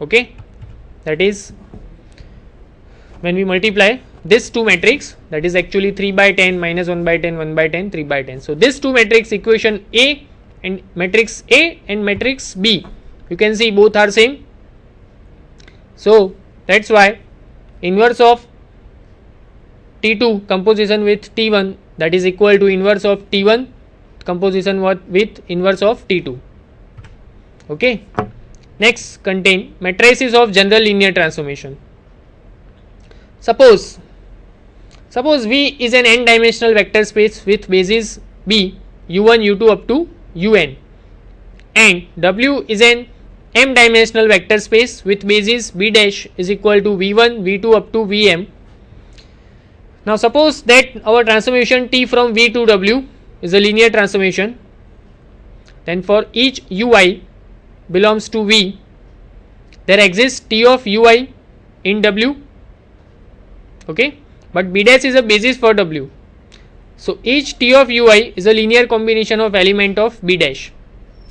Okay, that is when we multiply this two matrix, that is actually 3 by 10 minus 1 by 10 1 by 10 3 by 10. So this two matrix equation A and matrix A and matrix B, you can see both are same. So that's why inverse of T2 composition with T1, that is equal to inverse of T1 composition with inverse of T2. Okay. Next, contain matrices of general linear transformation. Suppose V is an n dimensional vector space with basis B u1 u2 up to un, and W is an m dimensional vector space with basis B dash is equal to v1 v2 up to vm. Now suppose that our transformation T from V to W is a linear transformation, then for each ui belongs to V, there exists T of ui in W. Okay, but B dash is a basis for W. So each T of ui is a linear combination of element of B dash.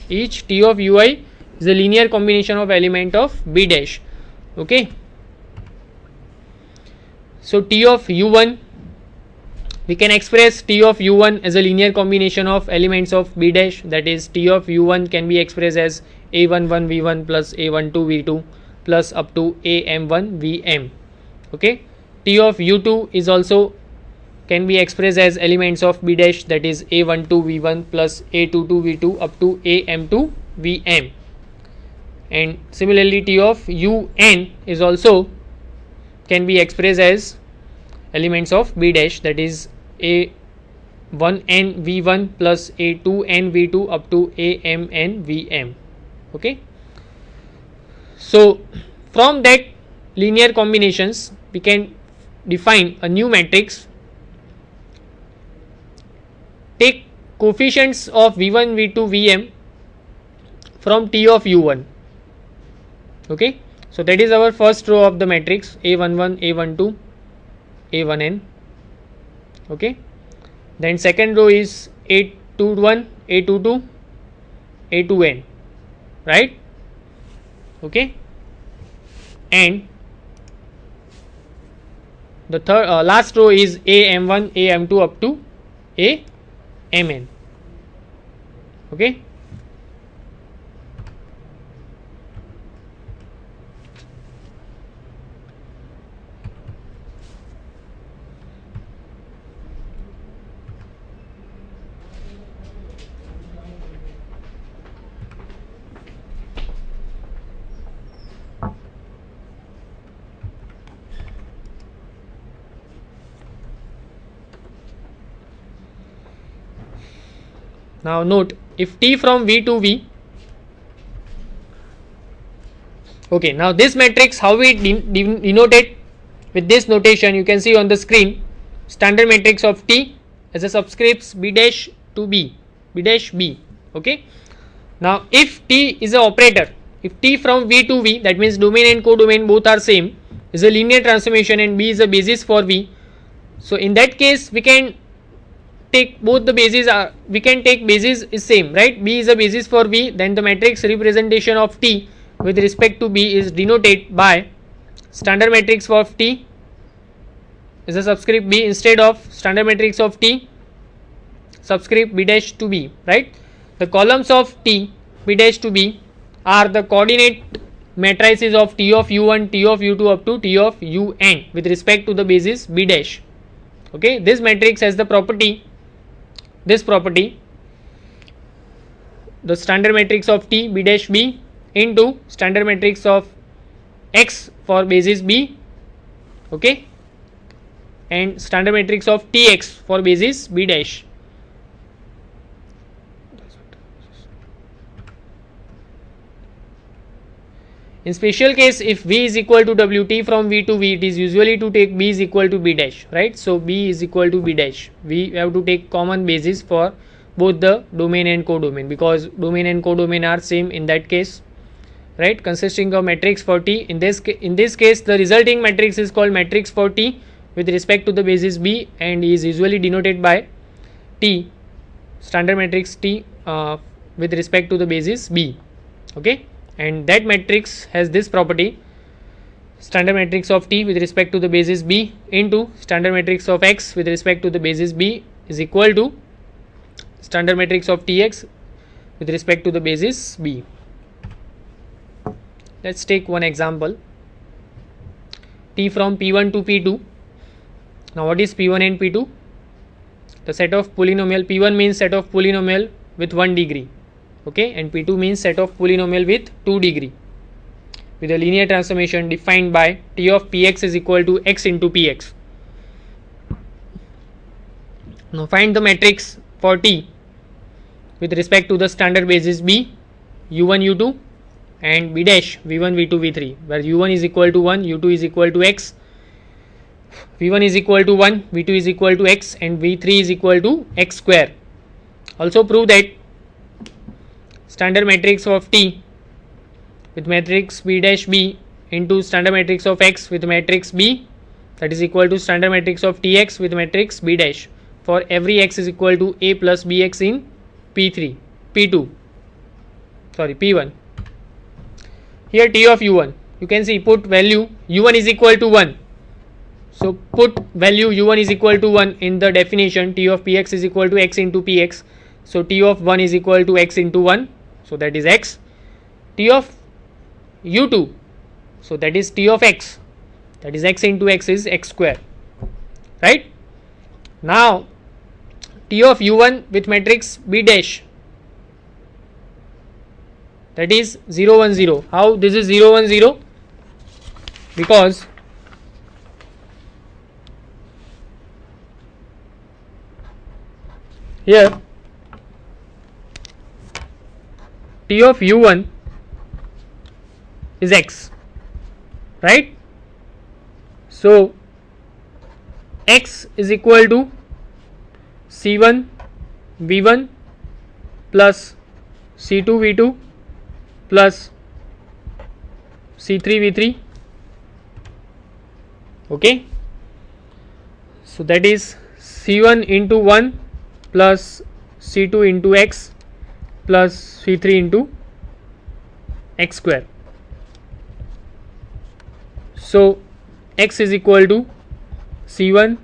Each T of ui is a linear combination of element of B dash. Okay. So T of u1, we can express T of u1 as a linear combination of elements of B dash, that is T of u1 can be expressed as a11 v1 plus a12 v2 plus up to am1 vm. Okay. T of u2 is also can be expressed as elements of B dash, that is a12 v1 plus a22 v2 up to am2 vm. And similarly T of un is also can be expressed as elements of B dash, that is a1n v1 plus a2n v2 up to amn vm. Okay. So from that linear combinations we can define a new matrix. Take coefficients of v1 v2 vm from T of u1. Okay. So that is our first row of the matrix a11 a12 a1n. Okay. Then second row is a21 a22 a2n, right? Okay. And the third last row is am1 am2 up to amn. Okay. Now note, if T from V to V, okay, now this matrix how we denote it with this notation, you can see on the screen, standard matrix of T as a subscripts B dash to B, B dash B. Okay. Now if T is an operator, if T from V to V, that means domain and codomain both are same, is a linear transformation and B is a basis for V. So in that case we can take both the bases are, we can take basis is same, right? B is a basis for V, then the matrix representation of T with respect to B is denoted by standard matrix of T is a subscript B instead of standard matrix of T subscript B dash to B, right? The columns of T B dash to B are the coordinate matrices of T of u1 T of u2 up to T of un with respect to the basis B dash. Okay, this matrix has the property, this property, the standard matrix of T B dash B into standard matrix of X for basis B, okay, and standard matrix of Tx for basis B dash. In special case, if V is equal to W, T from V to V, it is usually to take B is equal to B dash, right? So B is equal to B dash. We have to take common basis for both the domain and codomain, because domain and codomain are same in that case, right? Consisting of matrix for T. In this case, the resulting matrix is called matrix for T with respect to the basis B and is usually denoted by T, standard matrix T with respect to the basis B. Okay. and that matrix has this property: standard matrix of T with respect to the basis B into standard matrix of X with respect to the basis B is equal to standard matrix of Tx with respect to the basis B. Let's take one example. T from P1 to P2. Now what is P1 and P2? The set of polynomial. P1 means set of polynomial with 1 degree, okay, and P2 means set of polynomial with 2 degree with a linear transformation defined by T of Px is equal to x into Px. Now find the matrix for T with respect to the standard basis B, u1 u2 and B dash v1 v2 v3, where u1 is equal to 1, u2 is equal to x, v1 is equal to 1, v2 is equal to x and v3 is equal to x square. Also prove that standard matrix of T with matrix B dash B into standard matrix of X with matrix B, that is equal to standard matrix of Tx with matrix B dash for every x is equal to a plus bx in P1. Here T of u1, you can see put value u1 is equal to 1. So put value u1 is equal to 1 in the definition. T of Px is equal to x into Px. So T of 1 is equal to x into 1. So that is x. T of u2, so that is T of x, that is x into x is x square, right? Now T of u1 with matrix B dash, that is 0 1 0. How this is 0 1 0? Because here T of u1 is x, right? So x is equal to c1 v1 plus c2 v2 plus c3 v3, okay. So that is c1 into 1 plus c2 into x plus c3 into x square. So x is equal to c1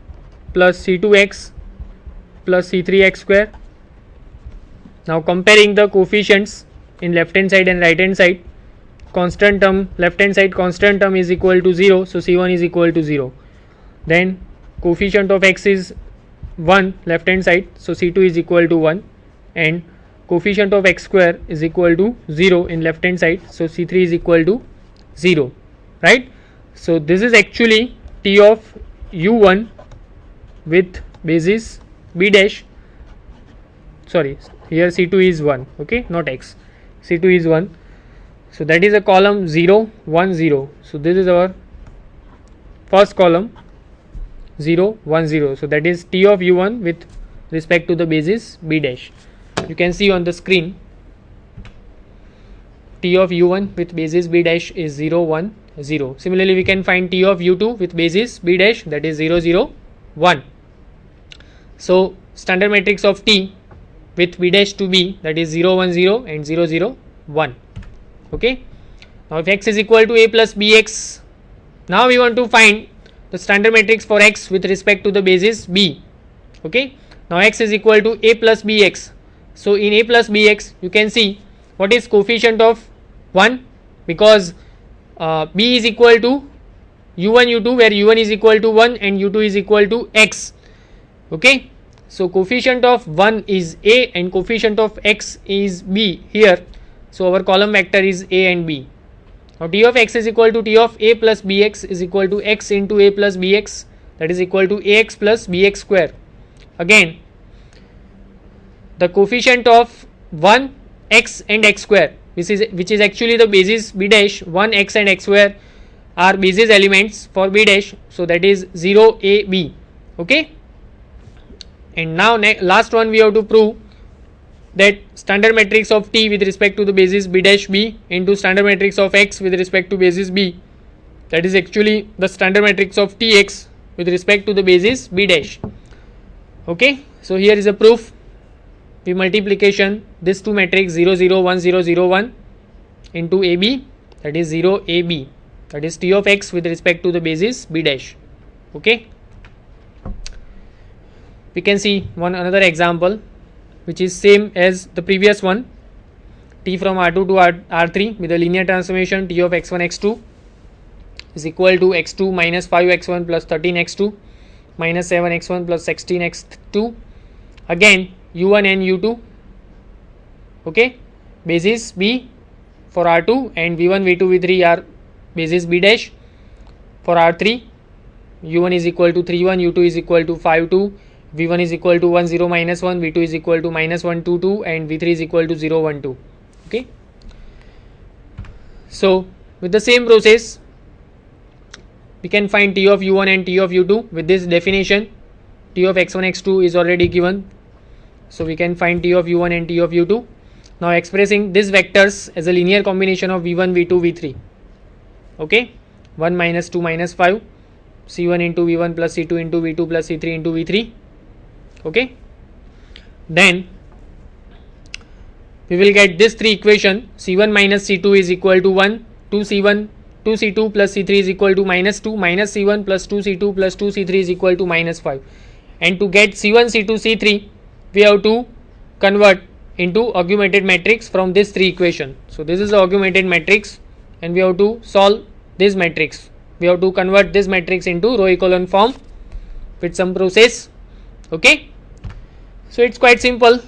plus c2x plus c3x square. Now comparing the coefficients in left hand side and right hand side, constant term, left hand side constant term is equal to 0, so c1 is equal to 0. Then coefficient of x is 1 left hand side, so c2 is equal to 1, and coefficient of x square is equal to 0 in left hand side, so c3 is equal to 0, right? So this is actually T of u1 with basis B dash, sorry, here c2 is 1, okay, not x, c2 is 1. So that is a column 0 1 0. So this is our first column 0 1 0. So that is T of u1 with respect to the basis B dash. You can see on the screen T of u1 with basis B dash is 0 1 0. Similarly we can find T of u2 with basis B dash, that is 0 0 1. So standard matrix of T with B dash to B, that is 0 1 0 and 0 0 1, okay. Now if x is equal to a plus bx, now we want to find the standard matrix for x with respect to the basis B, okay. Now x is equal to a plus bx, so in a plus bx you can see what is coefficient of 1, because b is equal to u1 u2, where u1 is equal to 1 and u2 is equal to x, okay. So coefficient of 1 is a and coefficient of x is b here, so our column vector is a and b. Now T of x is equal to T of a plus bx is equal to x into a plus bx, that is equal to ax plus bx square. Again the coefficient of 1 x and x square, which is actually the basis B dash, 1 x and x square are basis elements for B dash, so that is 0 a b, okay. And now last one we have to prove that standard matrix of T with respect to the basis B dash B into standard matrix of x with respect to basis B, that is actually the standard matrix of Tx with respect to the basis B dash, okay. So here is a proof. We multiplication this two matrix 0 0 1 0 0 1 into AB, that is 0 AB, that is T of x with respect to the basis B dash. Okay, we can see another example which is same as the previous one. T from R2 to R3 with a linear transformation T of x1 x2 is equal to x2 minus 5x1 plus 13x2 minus 7x1 plus 16x2, again u1 and u2. Okay, basis B for R2 and v1 v2 v3 are basis B dash. For R3 u1 is equal to 3 1, u2 is equal to 5 2, v1 is equal to 1 0 minus 1, v2 is equal to minus 1 2 2, and v3 is equal to 0 1 2. Okay, so with the same process we can find T of u1 and T of u2. With this definition, T of x1 x2 is already given, so we can find T of u1 and T of u2. Now expressing these vectors as a linear combination of v1 v2 v3. Okay, 1 minus 2 minus 5, c1 into v1 plus c2 into v2 plus c3 into v3. Okay, then we will get this three equation. C1 minus C2 is equal to 1, 2C1 2C2 plus C3 is equal to minus 2, minus C1 plus 2C2 plus 2C3 is equal to minus 5. And to get C1, C2, C3, we have to convert into augmented matrix from this three equation. So this is the augmented matrix, and we have to solve this matrix. We have to convert this matrix into row echelon form with some process. Okay, so it's quite simple,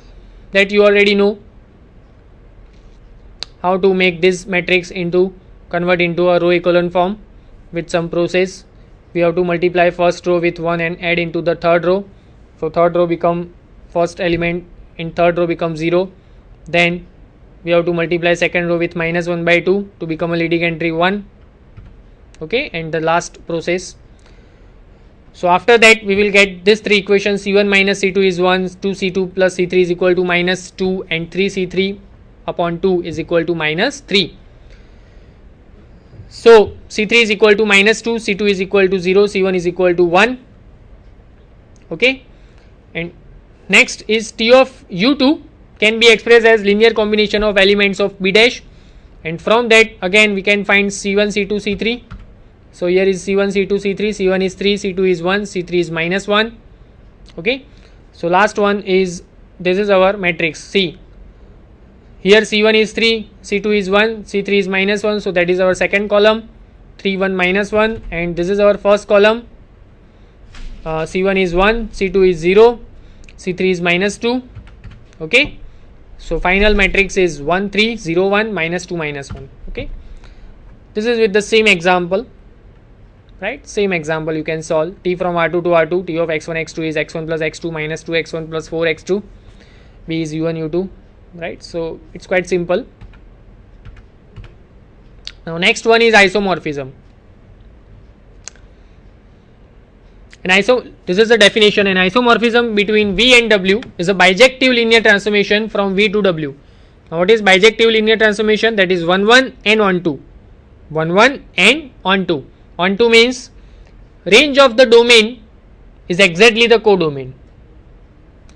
that you already know how to make this matrix into convert into a row echelon form with some process. We have to multiply first row with 1 and add into the third row. So third row become first element in third row become 0. Then we have to multiply second row with minus 1 by 2 to become a leading entry 1. Okay, and the last process. So after that we will get this three equations. C1 minus C2 is 1, 2C2 plus C3 is equal to minus 2, and 3C3 upon 2 is equal to minus 3. So C3 is equal to minus 2, C2 is equal to 0, C1 is equal to 1. Okay, and next is T of u2 can be expressed as linear combination of elements of B dash, and from that again we can find C1, C2, C3. So here is C1, C2, C3, C1 is 3, C2 is 1, C3 is minus 1. Okay, so last one is, this is our matrix C. Here C1 is 3, C2 is 1, C3 is minus 1, so that is our second column, 3 1 minus 1, and this is our first column. C1 is 1, C2 is 0, C3 is minus 2. Okay, so final matrix is 1 3 0 1 minus 2 minus 1. Okay, this is with the same example, right? Same example you can solve. T from R2 to R2, T of x1 x2 is x1 plus x2 minus 2x1 plus 4x2, B is u1 u2, right? So it's quite simple. Now next one is isomorphism. This is the definition. An isomorphism between V and W is a bijective linear transformation from V to W. Now what is bijective linear transformation? That is 1 1 and on 2. 1 1 and on 2. On 2 means range of the domain is exactly the codomain.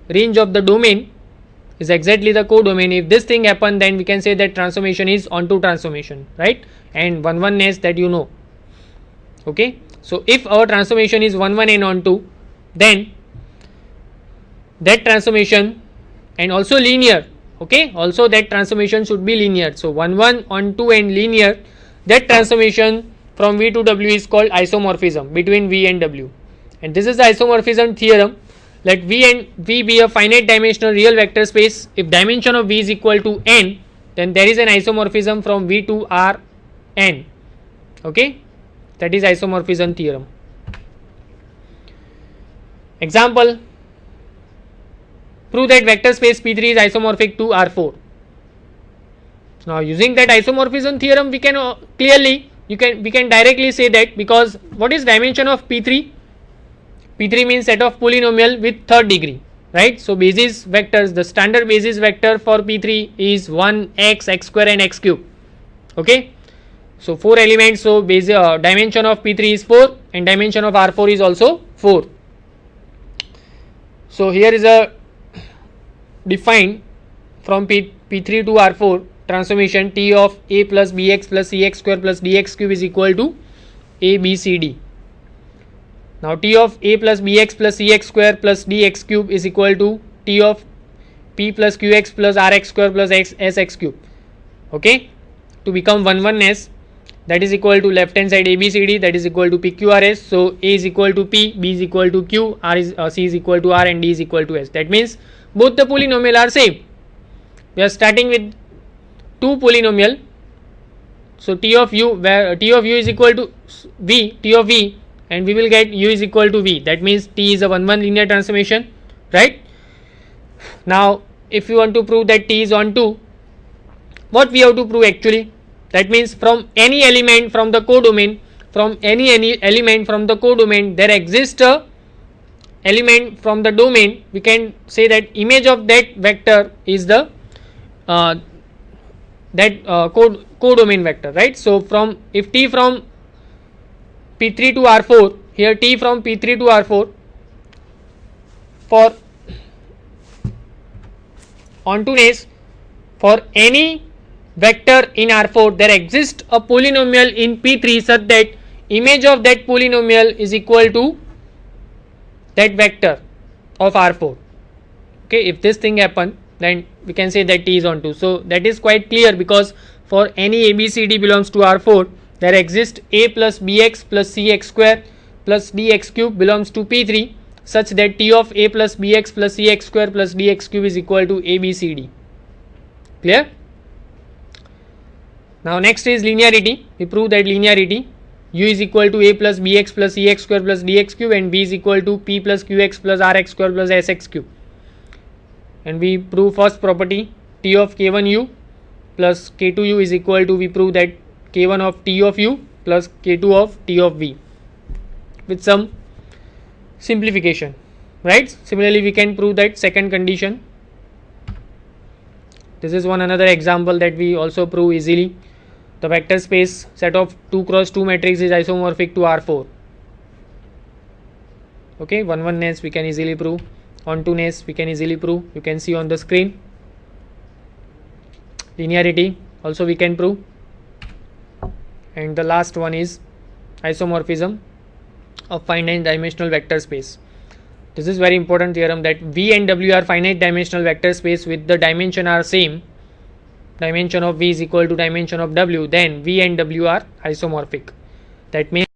Range of the domain is exactly the codomain. If this thing happen, then we can say that transformation is onto transformation, right? And 1 1ness that you know. Okay, so if our transformation is 1 1 and onto, then that transformation, and also linear. Okay, also that transformation should be linear. So 1 1 onto and linear, that transformation from V to W is called isomorphism between V and W. And this is the isomorphism theorem. Let V and V be a finite dimensional real vector space. If dimension of V is equal to n, then there is an isomorphism from V to R n. Okay, that is isomorphism theorem. Example: prove that vector space P3 is isomorphic to R4. Now using that isomorphism theorem, we can clearly we can directly say that, because what is dimension of P3? P3 means set of polynomial with third degree, right? So basis vectors, the standard basis vector for P3 is 1 x, x square and x cube. Okay, so 4 elements, so dimension of P3 is 4 and dimension of R4 is also 4. So here is a defined from P3 to R4 transformation T of A plus Bx plus Cx square plus Dx cube is equal to A, B, C, D. Now T of A plus Bx plus Cx square plus Dx cube is equal to T of P plus Qx plus Rx square plus Sx cube. Okay, to become 1/1s, that is equal to left hand side ABCD, that is equal to PQRS. So A is equal to P, B is equal to Q, C is equal to R, and D is equal to S. That means both the polynomial are same. We are starting with two polynomial. So T of U, where T of U is equal to V, T of V, and we will get U is equal to V. That means T is a 1/1 linear transformation, right? Now if you want to prove that T is onto, what we have to prove actually? That means from any element from the codomain, from any element from the codomain, there exists a element from the domain. We can say that image of that vector is the codomain vector, right? So from if T from P3 to R4, here T from P3 to R4, for ontoness for any vector in R4, there exists a polynomial in P3 such that image of that polynomial is equal to that vector of R4. Okay, if this thing happen, then we can say that T is onto. So that is quite clear, because for any ABCD belongs to R4, there exists A plus Bx plus Cx square plus Dx cube belongs to P3 such that T of A plus Bx plus Cx square plus Dx cube is equal to ABCD. Clear? Now next is linearity. We prove that linearity U is equal to A plus Bx plus Cx square plus Dx cube, and B is equal to P plus Qx plus Rx square plus Sx cube. And we prove first property, T of K1U plus K2U is equal to, we prove that K1 of T of U plus K2 of T of V with some simplification, right? Similarly we can prove that second condition. This is one another example that we also prove easily. The vector space set of 2 cross 2 matrix is isomorphic to R4. Okay, 1/1ness we can easily prove, ontoness we can easily prove, you can see on the screen. Linearity also we can prove, and the last one is isomorphism of finite dimensional vector space. This is very important theorem, that V and W are finite dimensional vector space with the dimension are same, dimension of V is equal to dimension of W, then V and W are isomorphic. That means